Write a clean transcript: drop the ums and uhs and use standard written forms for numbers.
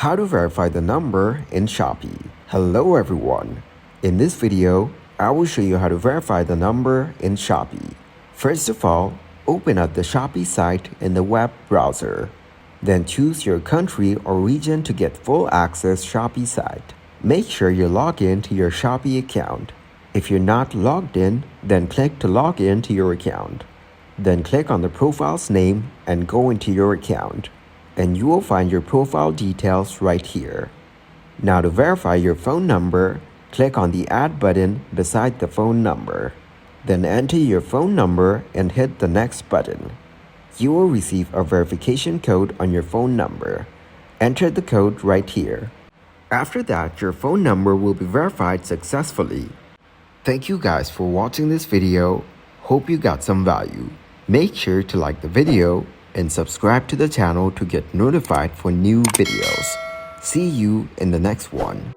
How to verify the number in Shopee. Hello everyone. In this video, I will show you how to verify the number in Shopee. First of all, open up the Shopee site in the web browser. Then choose your country or region to get full access Shopee site. Make sure you log in to your Shopee account. If you're not logged in, then click to log in to your account. Then click on the profile's name and go into your account. And you will find your profile details right here. Now to verify your phone number, click on the Add button beside the phone number. Then enter your phone number and hit the Next button. You will receive a verification code on your phone number. Enter the code right here. After that, your phone number will be verified successfully. Thank you guys for watching this video. Hope you got some value. Make sure to like the video and subscribe to the channel to get notified for new videos. See you in the next one.